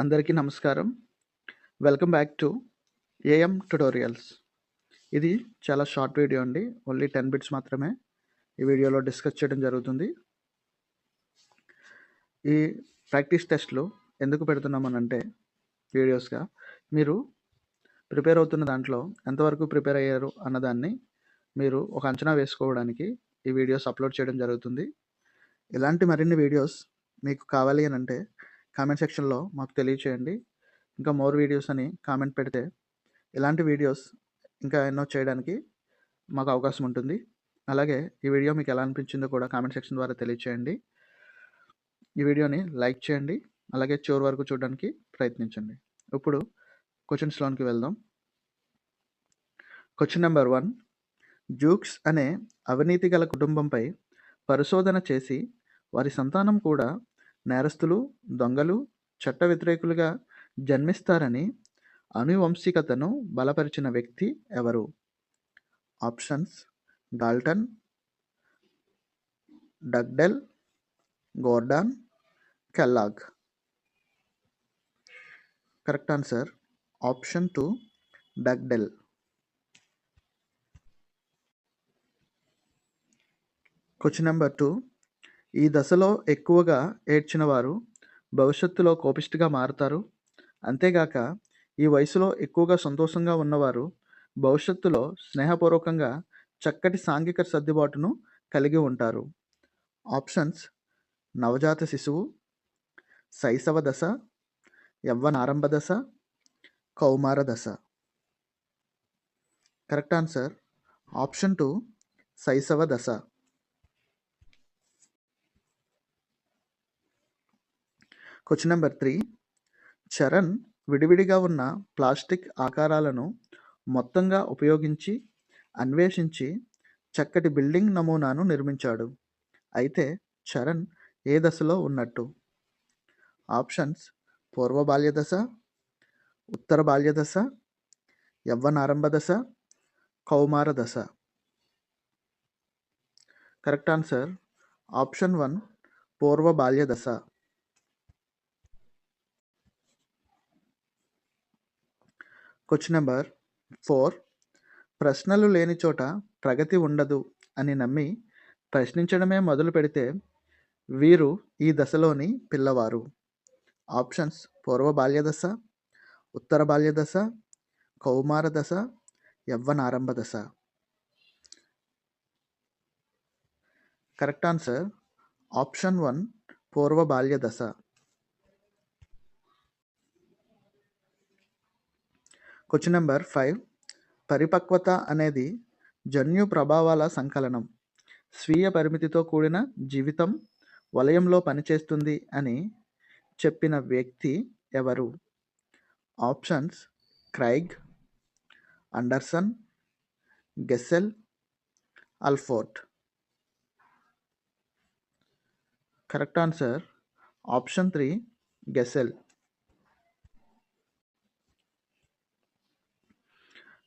అందరికీ నమస్కారం. Welcome back to AM tutorials. ఇది చాలా షార్ట్ వీడియో అండి. ఓన్లీ 10 బిట్స్ మాత్రమే ఈ వీడియోలో డిస్కస్ చేయడం జరుగుతుంది. ఈ ప్రాక్టీస్ టెస్ట్‌లు ఎందుకు పెడుతున్నామనంటే వీడియోస్‌గా మీరు ప్రిపేర్ అవుతున్న దాంట్లో ఎంతవరకు ప్రిపేర్ అయ్యారు అన్నదాన్ని మీరు ఒక అంచనా వేసుకోవడానికి ఈ వీడియోస్ అప్లోడ్ చేయడం జరుగుతుంది. ఇలాంటి మరిన్ని వీడియోస్ మీకు కావాలి అనంటే కామెంట్ సెక్షన్‌లో మాకు తెలియచేయండి. ఇంకా మోర్ వీడియోస్ అని కామెంట్ పెడితే ఇలాంటి వీడియోస్ ఇంకా ఎన్నో చేయడానికి మాకు అవకాశం ఉంటుంది. అలాగే ఈ వీడియో మీకు ఎలా అనిపించిందో కూడా కామెంట్ సెక్షన్ ద్వారా తెలియచేయండి. ఈ వీడియోని లైక్ చేయండి. అలాగే చివరి వరకు చూడడానికి ప్రయత్నించండి. ఇప్పుడు క్వశ్చన్స్లోనికి వెళ్దాం. Question number 1. జూక్స్ అనే అవినీతి గల కుటుంబంపై పరిశోధన చేసి వారి సంతానం కూడా నేరస్తులు, దొంగలు, చట్ట వ్యతిరేకులుగా జన్మిస్తారని అనువంశికతను బలపరిచిన వ్యక్తి ఎవరు? Options: Dalton, Dugdale, Gordon, Kellogg. Correct answer option 2, Dugdale. Question number 2. ఈ దశలో ఎక్కువగా ఏడ్చిన వారు భవిష్యత్తులో కోపిష్టిగా మారుతారు. అంతేగాక ఈ వయసులో ఎక్కువగా సంతోషంగా ఉన్నవారు భవిష్యత్తులో స్నేహపూర్వకంగా చక్కటి సాంఘిక సర్దుబాటును కలిగి ఉంటారు. ఆప్షన్స్: నవజాత శిశువు, శైశవ దశ, యవ్వనారంభ దశ, కౌమార దశ. కరెక్ట్ ఆన్సర్ ఆప్షన్ 2, శైశవ దశ. Question number 3. చరణ్ విడివిడిగా ఉన్న ప్లాస్టిక్ ఆకారాలను మొత్తంగా ఉపయోగించి అన్వేషించి చక్కటి బిల్డింగ్ నమూనాను నిర్మించాడు. అయితే చరణ్ ఏ దశలో ఉన్నట్టు? ఆప్షన్స్: పూర్వ బాల్య దశ, ఉత్తర బాల్య దశ, యవ్వనారంభ దశ, కౌమార దశ. కరెక్ట్ ఆన్సర్ ఆప్షన్ 1, పూర్వ బాల్య దశ. Question number 4. ప్రశ్నలు లేని చోట ప్రగతి ఉండదు అని నమ్మి ప్రశ్నించడమే మొదలు పెడితే వీరు ఈ దశలోని పిల్లవారు. ఆప్షన్స్: పూర్వ బాల్య దశ, ఉత్తర బాల్య దశ, కౌమార దశ, యవ్వనారంభ దశ. కరెక్ట్ ఆన్సర్ ఆప్షన్ 1, పూర్వ బాల్య దశ. Question number 5. పరిపక్వత అనేది జన్యు ప్రభావాల సంకలనం. స్వీయ పరిమితితో కూడిన జీవితం వలయంలో పనిచేస్తుంది అని చెప్పిన వ్యక్తి ఎవరు? Options: Craig, Anderson, Gesell, Allport. Correct answer option 3, Gesell.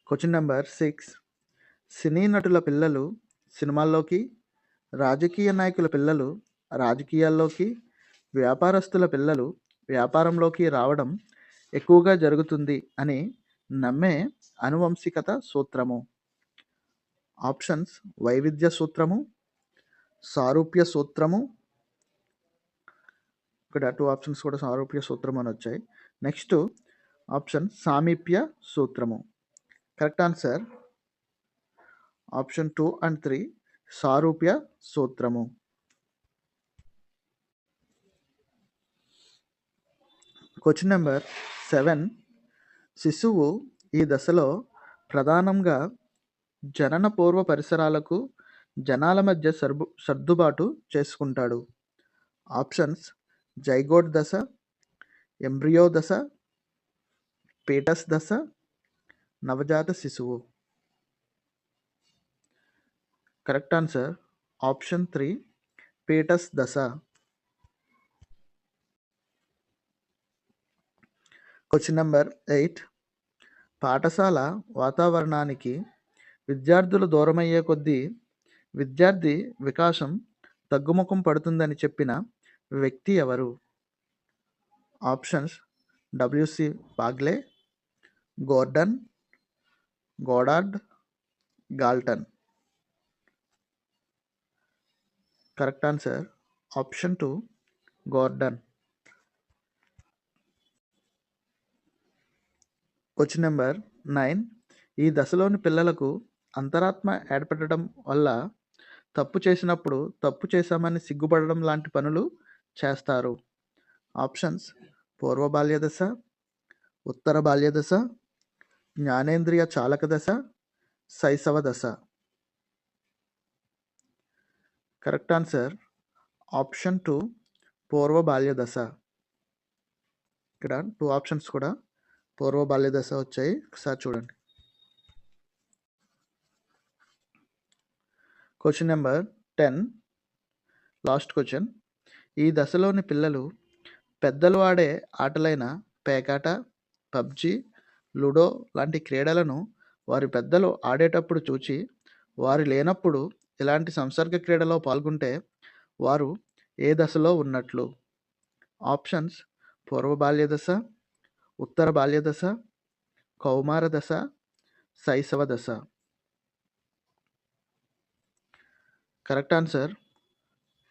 Question number 6. సినీ నటుల పిల్లలు సినిమాల్లోకి, రాజకీయ నాయకుల పిల్లలు రాజకీయాల్లోకి, వ్యాపారస్తుల పిల్లలు వ్యాపారంలోకి రావడం ఎక్కువగా జరుగుతుంది అని నమ్మే అనువంశికత సూత్రము? ఆప్షన్స్: వైవిధ్య సూత్రము, సారూప్య సూత్రము. ఇక్కడ 2 ఆప్షన్స్ కూడా సారూప్య సూత్రం అని వచ్చాయి. నెక్స్ట్ ఆప్షన్ సామీప్య సూత్రము. కరెక్ట్ ఆన్సర్ ఆప్షన్ 2 and 3, సారూప్య సూత్రము. Question number 7. శిశువు ఈ దశలో ప్రధానంగా జనన పూర్వ పరిసరాలకు జనాల మధ్య సర్దుబాటు చేసుకుంటాడు. ఆప్షన్స్: జైగోట్ దశ, ఎంబ్రియో దశ, పీటస్ దశ, నవజాత శిశువు. కరెక్ట్ ఆన్సర్ ఆప్షన్ 3, పీటస్ దశ. Question number 8. పాఠశాల వాతావరణానికి విద్యార్థులు దూరమయ్యే కొద్దీ విద్యార్థి వికాసం తగ్గుముఖం పడుతుందని చెప్పిన వ్యక్తి ఎవరు? Options: WC Bagley, Gordon, Goddard, Galton. Correct answer option 2 Gordon. Question number 9. ఈ దశలోని పిల్లలకు అంతరాత్మ ఏర్పడటం వల్ల తప్పు చేసినప్పుడు తప్పు చేశామని సిగ్గుపడడం లాంటి పనులు చేస్తారు. ఆప్షన్స్: పూర్వ బాల్య దశ, ఉత్తర బాల్య దశ, జ్ఞానేంద్రియ చాలక దశ, శైశవ దశ. కరెక్ట్ ఆన్సర్ ఆప్షన్ 2 పూర్వ బాల్య దశ. ఇక్కడ 2 ఆప్షన్స్ కూడా పూర్వ బాల్య దశ వచ్చాయి. ఒకసారి చూడండి. Question number 10, last question. ఈ దశలోని పిల్లలు పెద్దలు ఆడే ఆటలైన పేకాట, పబ్జి, లూడో లాంటి క్రీడలను వారి పెద్దలు ఆడేటప్పుడు చూచి వారు లేనప్పుడు ఇలాంటి సంసర్గ క్రీడలో పాల్గొంటే వారు ఏ దశలో ఉన్నట్లు? ఆప్షన్స్: పూర్వ బాల్య దశ, ఉత్తర బాల్య దశ, కౌమార దశ, శైశవ దశ. కరెక్ట్ ఆన్సర్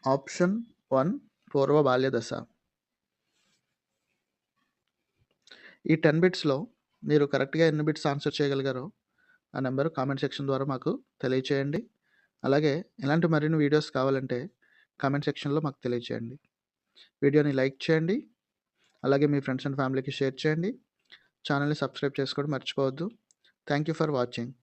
ఆప్షన్ 1 పూర్వ బాల్య దశ. ఈ 10 బిట్స్లో మీరు కరెక్ట్గా ఎన్ని బిట్స్ ఆన్సర్ చేయగలిగారో ఆ నెంబర్ కామెంట్ సెక్షన్ ద్వారా మాకు తెలియచేయండి. అలాగే ఇలాంటి మరిన్ని వీడియోస్ కావాలంటే కామెంట్ సెక్షన్లో మాకు తెలియచేయండి. వీడియోని లైక్ చేయండి, అలాగే మీ ఫ్రెండ్స్ అండ్ ఫ్యామిలీకి షేర్ చేయండి. ఛానల్ని సబ్స్క్రైబ్ చేసుకోవడం మర్చిపోవద్దు. Thank you for watching.